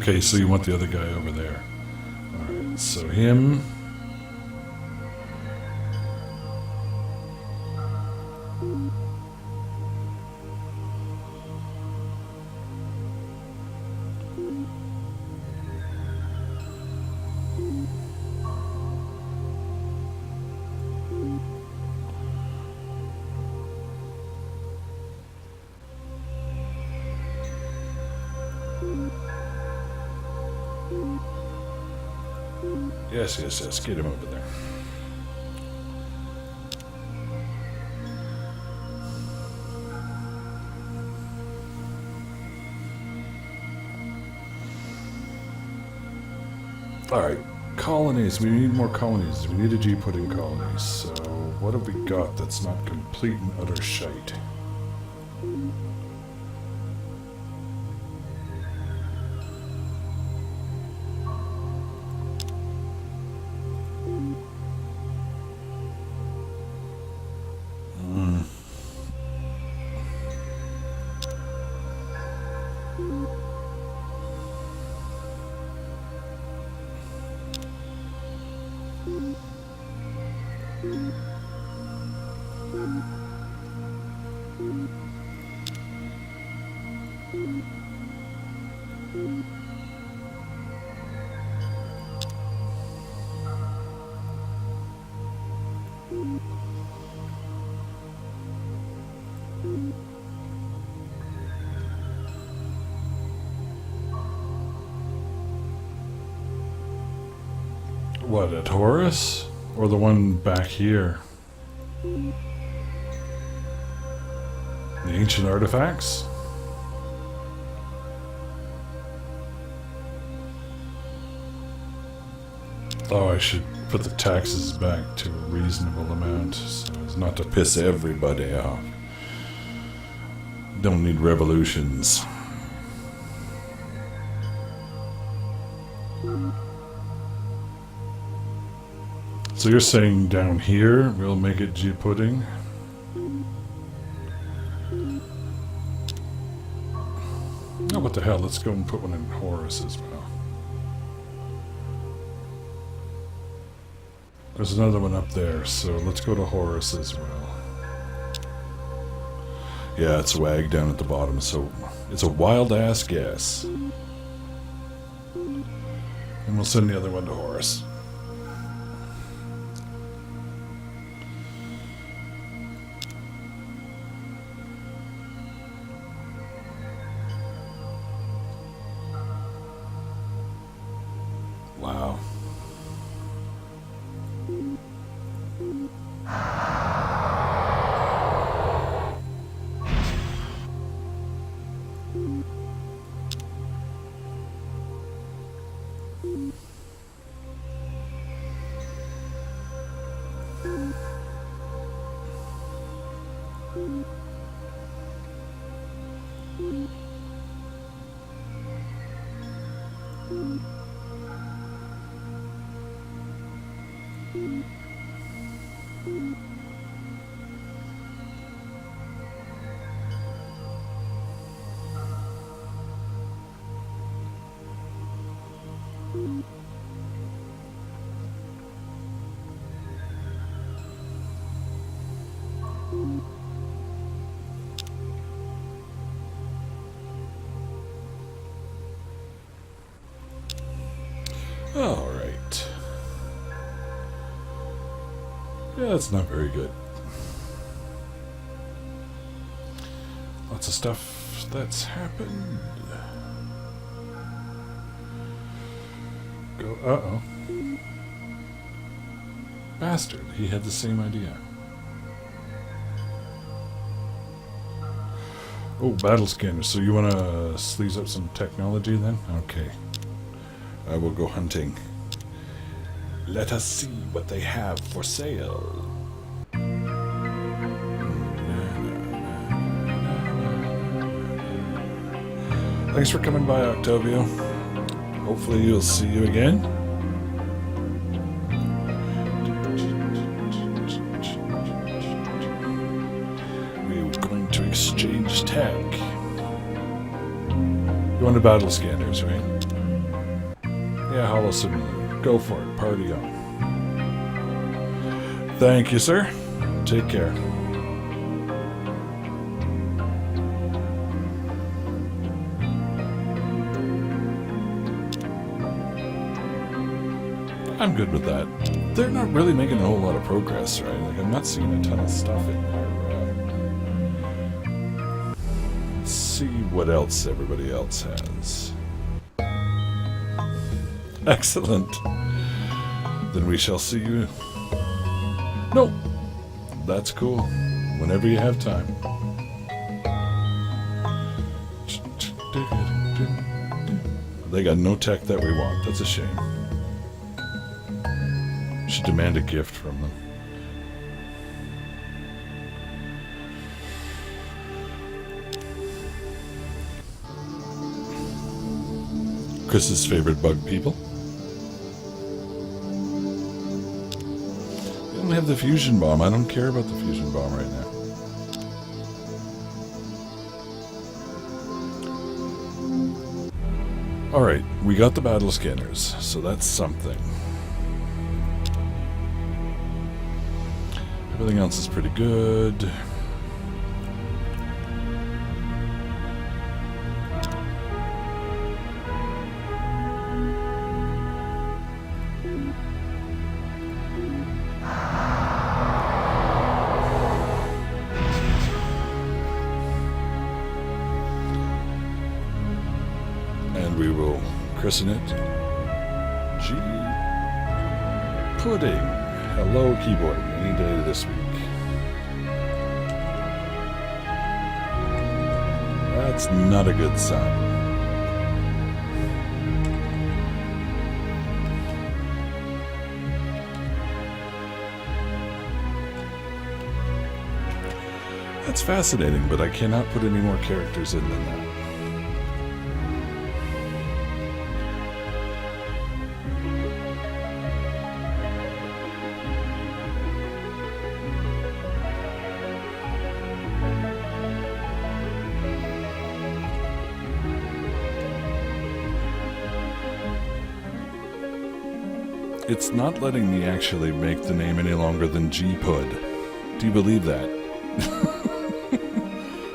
Okay, so you want the other guy over there. Alright, so him. Yes, yes, yes. Get him over there. Alright, colonies. We need more colonies. We need a G put in colonies. So, what have we got that's not complete and utter shite? What, at Horus? Or the one back here? The ancient artifacts? Oh, I should put the taxes back to a reasonable amount so as not to piss everybody off. Don't need revolutions. So you're saying down here we'll make it G pudding? Oh, what the hell? Let's go and put one in Horus as well. There's another one up there, so let's go to Horus as well. Yeah, it's WAG down at the bottom, so it's a wild-ass guess. And we'll send the other one to Horus. Wow. All right. Yeah, that's not very good. Lots of stuff that's happened. Go, uh-oh. Bastard, he had the same idea. Oh, battle scanner. So you want to sleaze up some technology then? Okay. I will go hunting. Let us see what they have for sale. Thanks for coming by, Octavio. Hopefully you'll see you again. We're going to exchange tech. You want the battle scanners, right? Yeah, Hollow Simulator. Go for it. Party on. Thank you, sir. Take care. I'm good with that. They're not really making a whole lot of progress, right? Like, I'm not seeing a ton of stuff in there. Let's see what else everybody else has. Excellent. Then we shall see you. No, that's cool. Whenever you have time. They got no tech that we want. That's a shame. Should demand a gift from them. Chris's favorite bug people. We don't have the fusion bomb. I don't care about the fusion bomb right now. Alright, we got the battle scanners, so that's something. Everything else is pretty good. And we will christen it G Pudding. Hello, keyboard. Any day this week. That's not a good sign. That's fascinating, but I cannot put any more characters in than that. It's not letting me actually make the name any longer than G-Pud. Do you believe that?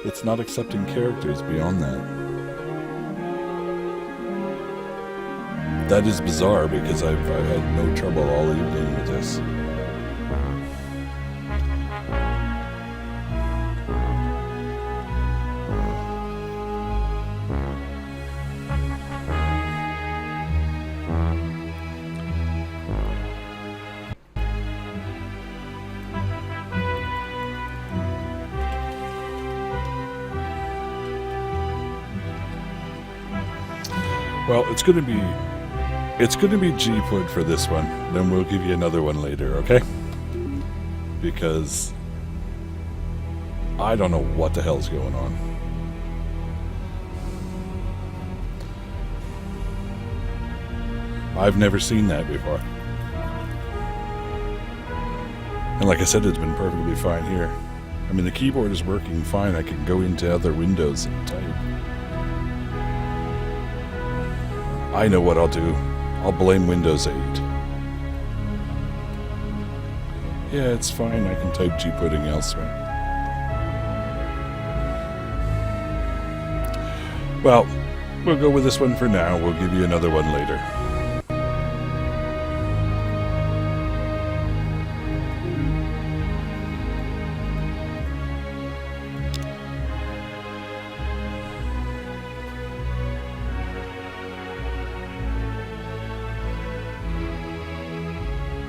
It's not accepting characters beyond that. That is bizarre because I've had no trouble all evening with this. Well, it's going to be G-Pud for this one. Then we'll give you another one later, okay? Because I don't know what the hell's going on. I've never seen that before. And like I said, it's been perfectly fine here. I mean, the keyboard is working fine. I can go into other windows and type. I know what I'll do. I'll blame Windows 8. Yeah, it's fine. I can type G-Pudding elsewhere. Well, we'll go with this one for now. We'll give you another one later.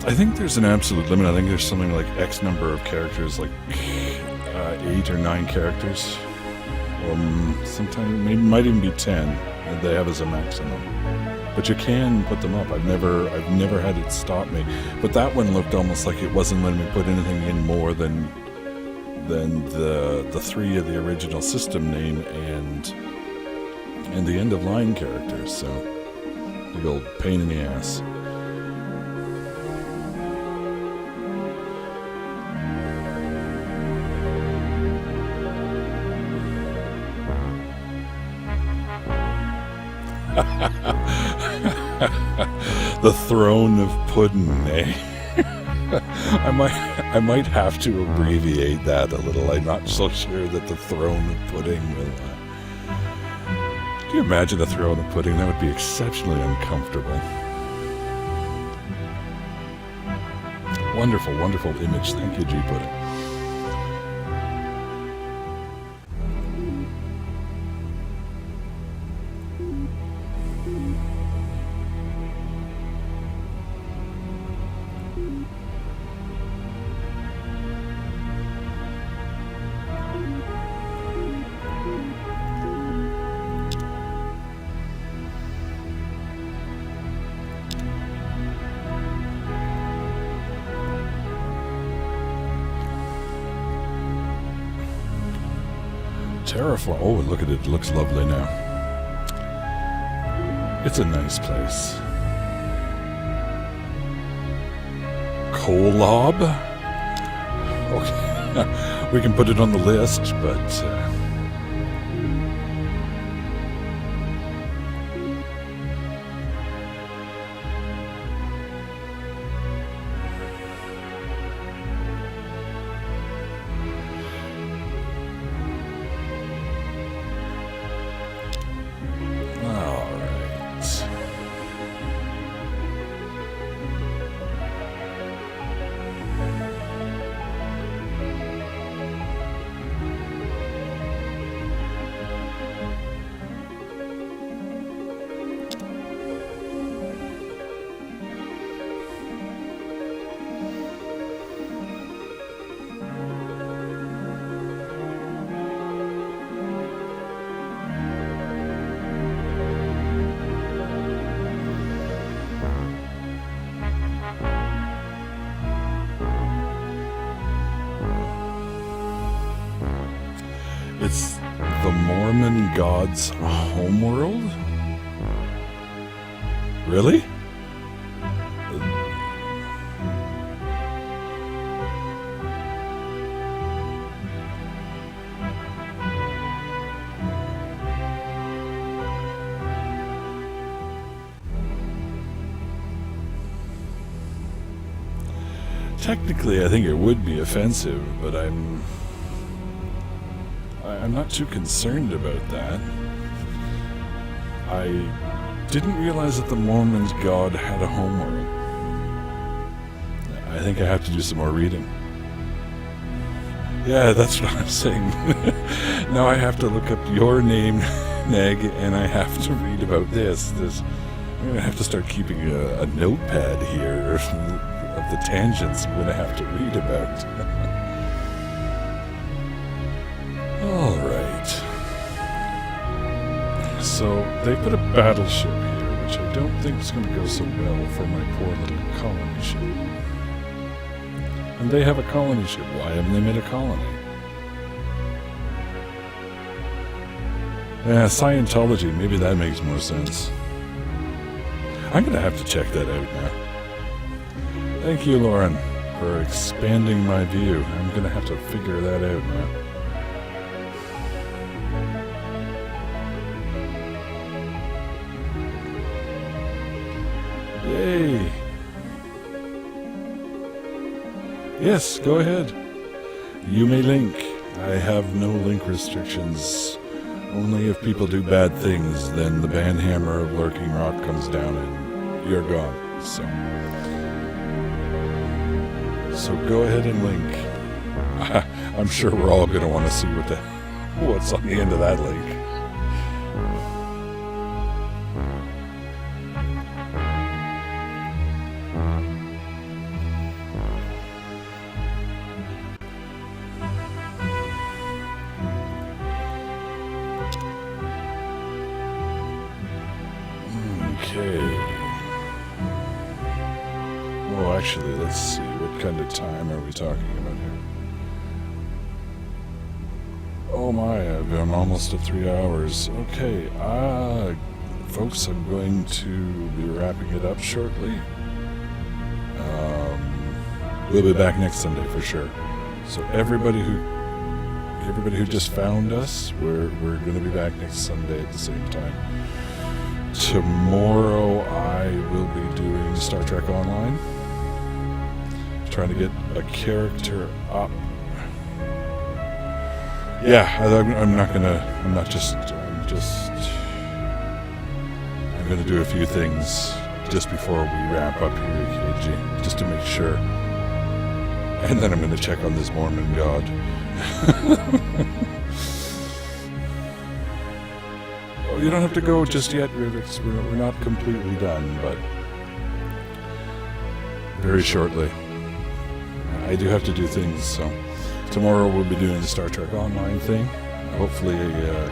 I think there's an absolute limit. I think there's something like X number of characters, like 8 or 9 characters. Sometimes, maybe might even be 10 that they have as a maximum. But you can put them up. I've never had it stop me. But that one looked almost like it wasn't letting me put anything in more than the 3 of the original system name and the end of line characters. So big old pain in the ass. The throne of pudding, eh? I might have to abbreviate that a little. I'm not so sure that the throne of pudding will... Can you imagine a throne of pudding? That would be exceptionally uncomfortable. Wonderful, wonderful image. Thank you, G Pudding. Terraform. Oh, look at it. It looks lovely now. It's a nice place. Kolob? Okay. We can put it on the list, but... It's the Mormon God's homeworld? Really? Technically, I think it would be offensive, but I'm not too concerned about that. I didn't realize that the Mormons' God had a homeworld. I think I have to do some more reading. Yeah, that's what I'm saying. Now I have to look up your name, Neg, and I have to read about this. I'm going to have to start keeping a notepad here of the tangents I'm going to have to read about. All right. So they put a battleship here, which I don't think is going to go so well for my poor little colony ship. And they have a colony ship. Why haven't they made a colony? Yeah, Scientology. Maybe that makes more sense. I'm going to have to check that out now. Thank you, Lauren, for expanding my view. I'm going to have to figure that out now. Yay! Yes, go ahead. You may link. I have no link restrictions. Only if people do bad things, then the banhammer of Lurking Rock comes down and you're gone. So go ahead and link. I'm sure we're all going to want to see what's on the end of that link. Actually, let's see, what kind of time are we talking about here? Oh my, I'm almost at 3 hours. Okay, folks, I'm going to be wrapping it up shortly. We'll be back next Sunday for sure. So everybody who just found us, we're going to be back next Sunday at the same time. Tomorrow I I will be doing Star Trek Online. Trying to get a character up. Yeah, I'm gonna do a few things just before we wrap up here, KG, just to make sure. And then I'm gonna check on this Mormon god. Oh, you don't have to go just yet. We're not completely done, but very shortly. I do have to do things, so tomorrow we'll be doing the Star Trek Online thing. Hopefully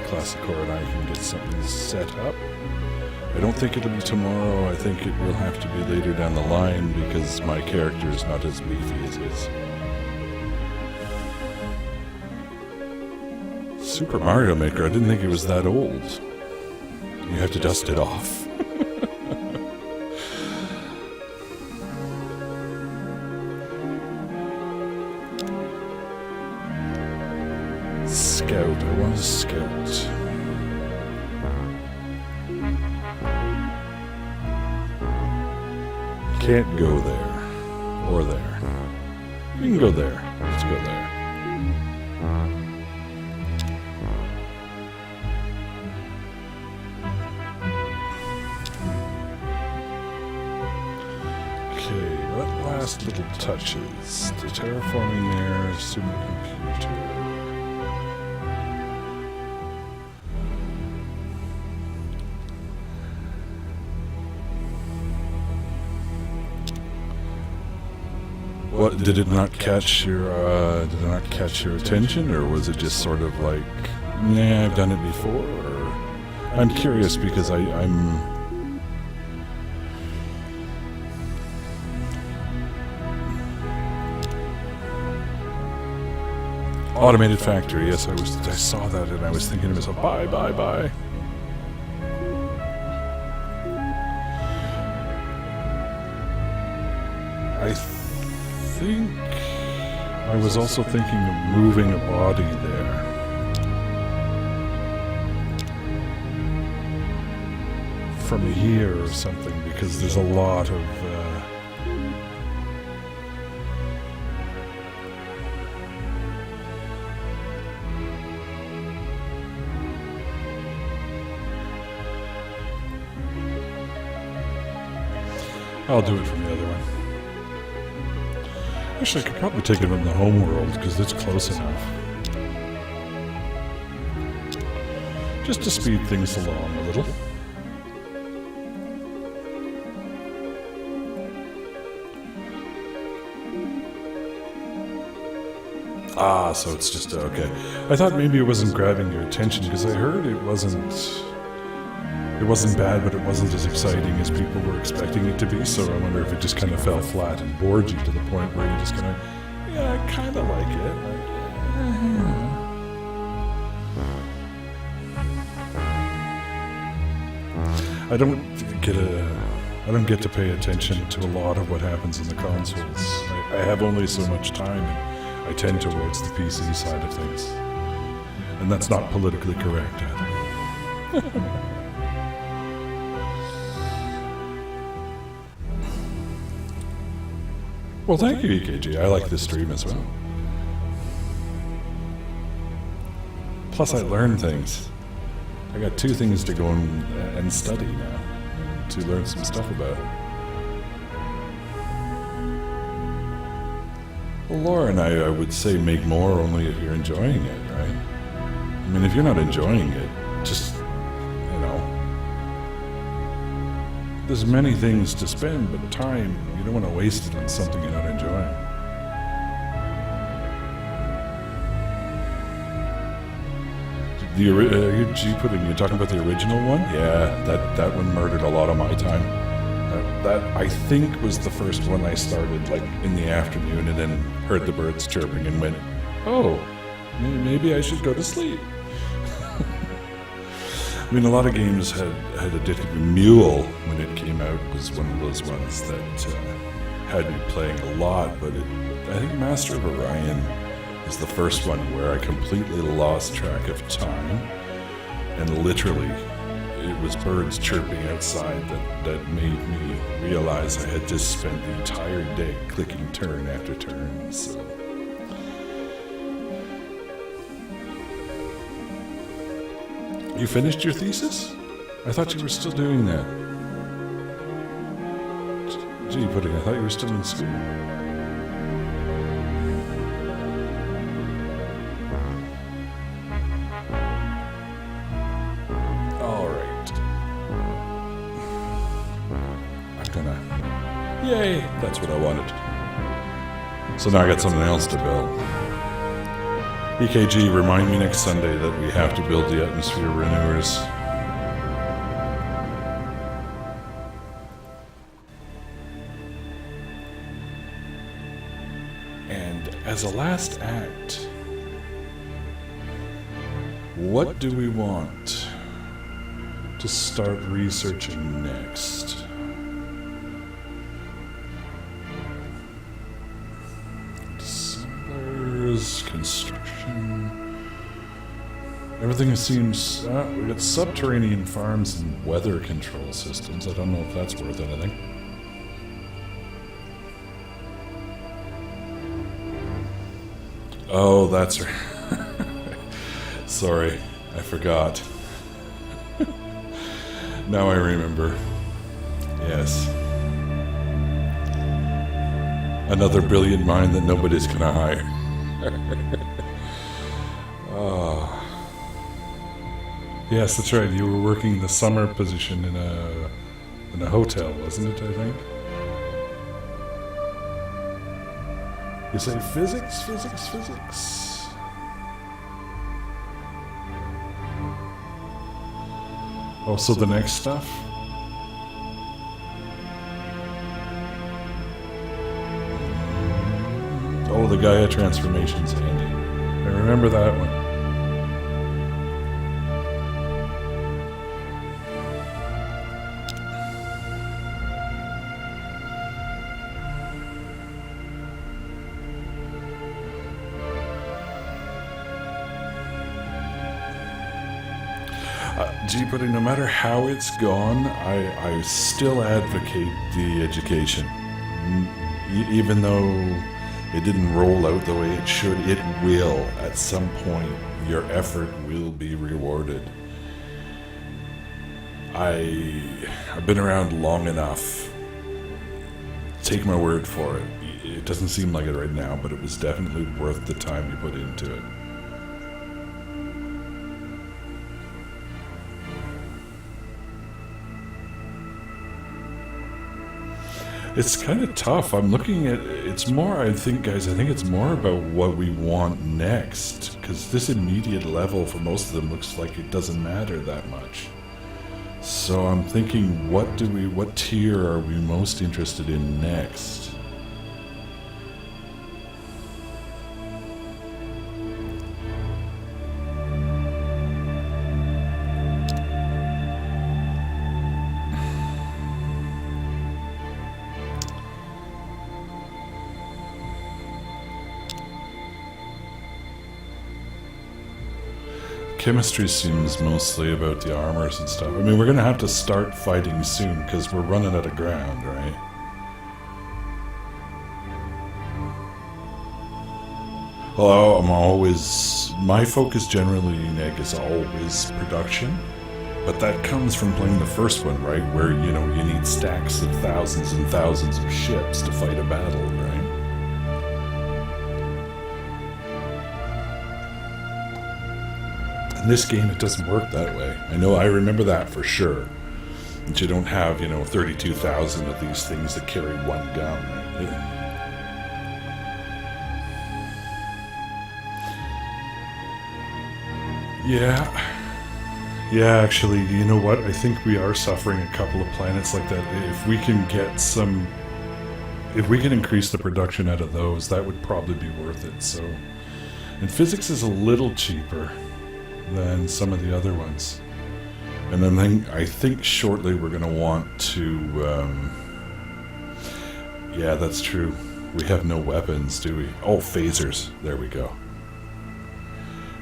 Classicor and I can get something set up. I don't think it'll be tomorrow. I think it will have to be later down the line because my character is not as beefy as his. Super Mario Maker, I didn't think it was that old. You have to dust it off. Scout, I want to scout. Can't go there. Or there. We can go there. Let's go there. Okay, what last little touches? The terraforming there, supercomputer. What, did it not catch your attention, or was it just sort of like, nah, I've done it before? Or, I'm curious because I'm automated factory. Yes, I saw that and I was thinking to myself, bye. I think I was also thinking of moving a body there. From here or something, because there's a lot of I'll do it from the other one. Actually, I could probably take it on the home world, because it's close enough. Just to speed things along a little. Ah, so it's just, okay. I thought maybe it wasn't grabbing your attention, because I heard it wasn't bad, but it wasn't as exciting as people were expecting it to be, so I wonder if it just kind of fell flat and bored you to the point where you just kind of, yeah, I kind of like it. I don't get to pay attention to a lot of what happens in the consoles. I have only so much time, and I tend towards the PC side of things. And that's not politically correct either. Well, thank you, EKG. I like this stream as well. Plus, I learn things. I got 2 things to go and study now, to learn some stuff about. Well, Laura and I would say make more only if you're enjoying it, right? I mean, if you're not enjoying it, just, you know, there's many things to spend, but time, you don't want to waste it on something you're not enjoying. You're talking about the original one? Yeah, that one murdered a lot of my time. That, I think, was the first one I started, like, in the afternoon, and then heard the birds chirping and went, oh, maybe I should go to sleep. I mean, a lot of games had addicted me. Mule, when it came out, was one of those ones that had me playing a lot, but I think Master of Orion was the first one where I completely lost track of time, and literally, it was birds chirping outside that made me realize I had just spent the entire day clicking turn after turn. So. You finished your thesis? I thought you were still doing that. Gee, Pudding, I thought you were still in school. Yay, that's what I wanted. So now I got something else to build. EKG, remind me next Sunday that we have to build the atmosphere renewers. And as a last act, what do we want to start researching next? Construction. Everything seems... we got subterranean farms and weather control systems. I don't know if that's worth anything. Oh, that's right. Sorry, I forgot. Now I remember. Yes. Another brilliant mind that nobody's gonna hire. Oh. Yes, that's right. You were working the summer position in a hotel, wasn't it, I think? You say physics, physics, physics. Oh, so the next stuff? Oh, the Gaia transformation's handy. I remember that one. Gee, but no matter how it's gone, I still advocate the education. Even though it didn't roll out the way it should, it will. At some point, your effort will be rewarded. I've been around long enough. Take my word for it. It doesn't seem like it right now, but it was definitely worth the time you put into it. It's kind of tough. I'm looking at it's more, I think, guys, I think it's more about what we want next, because this immediate level for most of them looks like it doesn't matter that much. So I'm thinking, what tier are we most interested in next? Chemistry seems mostly about the armors and stuff. I mean, we're going to have to start fighting soon because we're running out of ground, right? Well, my focus generally, Nick, is always production. But that comes from playing the first one, right? Where, you know, you need stacks of thousands and thousands of ships to fight a battle, right? In this game, it doesn't work that way. I remember that for sure. That you don't have, 32,000 of these things that carry one gun, right? Yeah, actually, you know what? I think we are suffering a couple of planets like that. If we can increase the production out of those, that would probably be worth it. So, and physics is a little cheaper than some of the other ones. And then I think shortly we're going to want to... yeah, that's true. We have no weapons, do we? Oh, phasers. There we go.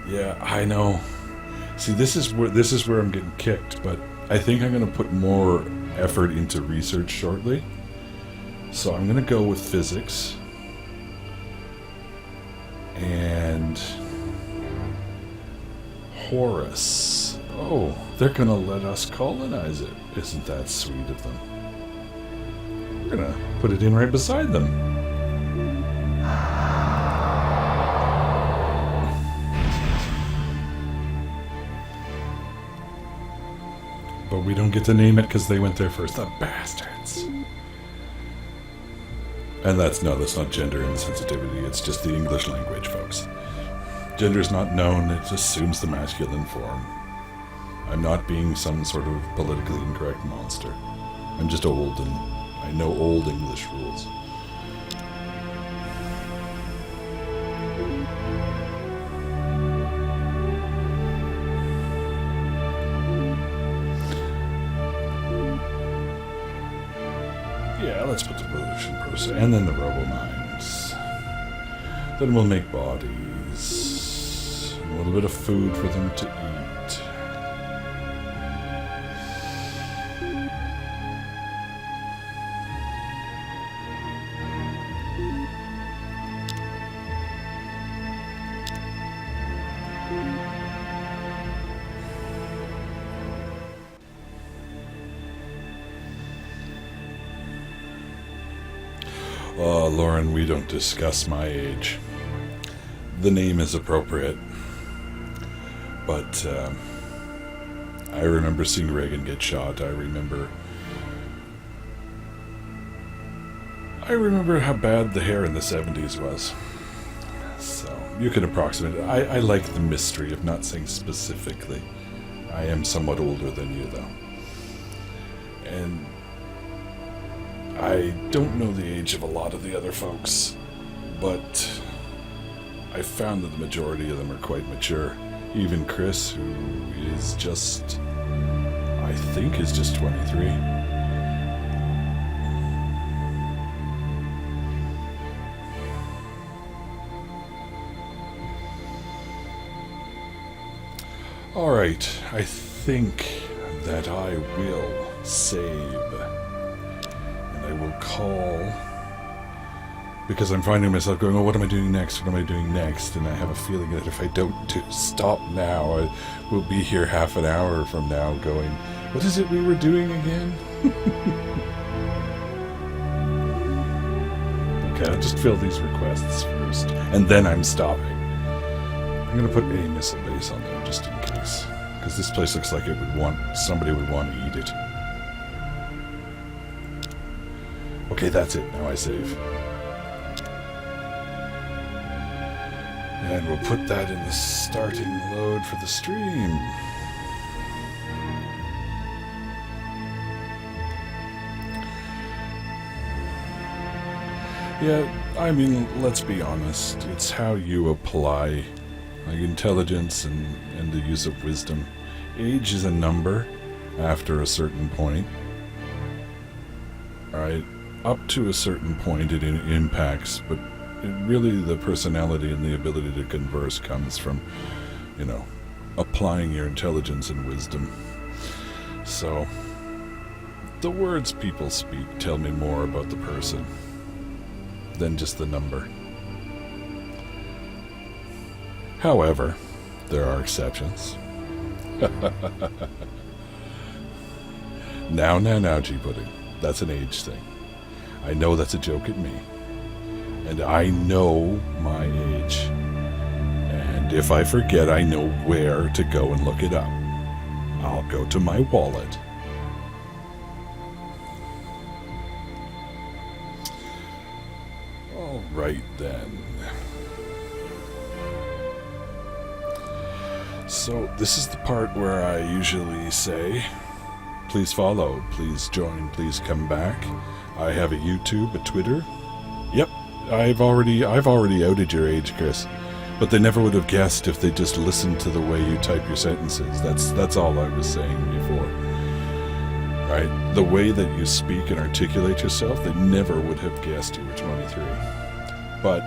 Yeah, I know. See, this is where I'm getting kicked, but I think I'm going to put more effort into research shortly. So I'm going to go with physics. And Horus. Oh, they're going to let us colonize it. Isn't that sweet of them? We're going to put it in right beside them. But we don't get to name it because they went there first. The bastards. And that's not gender insensitivity. It's just the English language, folks. Gender is not known. It assumes the masculine form. I'm not being some sort of politically incorrect monster. I'm just old and I know old English rules. Yeah, let's put the revolution process and then the robo-mines. Then we'll make bodies. A little bit of food for them to eat. Oh, Lauren, we don't discuss my age. The name is appropriate. But I remember seeing Reagan get shot. I remember how bad the hair in the 70s was. So you can approximate it. I like the mystery of not saying specifically. I am somewhat older than you, though. And I don't know the age of a lot of the other folks, but I found that the majority of them are quite mature. Even Chris, who is just, I think is just 23. Alright, I think that I will save. I will call, because I'm finding myself going, oh, what am I doing next? What am I doing next? And I have a feeling that if I don't stop now, I will be here half an hour from now going, what is it we were doing again? Okay, I'll just fill these requests first, and then I'm stopping. I'm going to put a missile base on there just in case, because this place looks like somebody would want to eat it. Okay, that's it. Now I save. And we'll put that in the starting load for the stream. Yeah, I mean, let's be honest. It's how you apply intelligence and the use of wisdom. Age is a number after a certain point. Alright? Up to a certain point it impacts, but really the personality and the ability to converse comes from, applying your intelligence and wisdom. So, the words people speak tell me more about the person than just the number. However, there are exceptions. Now, G-Pudding. That's an age thing. I know that's a joke at me. And I know my age. And if I forget, I know where to go and look it up. I'll go to my wallet. All right, then. So this is the part where I usually say, please follow, please join, please come back. I have a YouTube, a Twitter. Yep, I've already outed your age, Chris. But they never would have guessed if they just listened to the way you type your sentences. That's all I was saying before. Right? The way that you speak and articulate yourself, they never would have guessed you were 23. But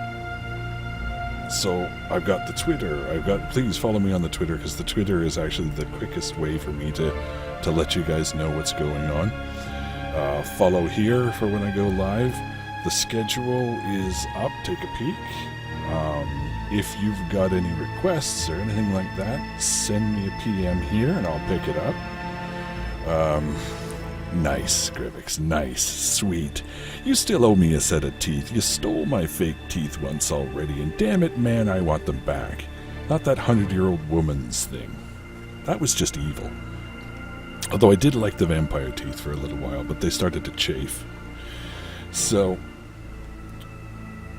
so I've got the Twitter. Please follow me on the Twitter, because the Twitter is actually the quickest way for me to to let you guys know what's going on. Follow here for when I go live. The schedule is up. Take a peek. If you've got any requests or anything like that, send me a PM here and I'll pick it up. Nice, Scrivix. Nice. Sweet. You still owe me a set of teeth. You stole my fake teeth once already, and damn it, man, I want them back. Not that 100-year-old woman's thing. That was just evil. Although I did like the vampire teeth for a little while, but they started to chafe. So,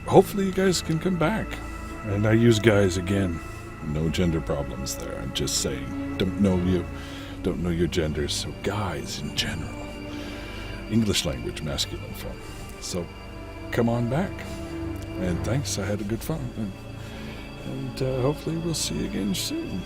hopefully you guys can come back. And I use guys again. No gender problems there. I'm just saying. Don't know your genders. So guys in general. English language, masculine form. So, come on back. And thanks. I had a good fun. And hopefully we'll see you again soon.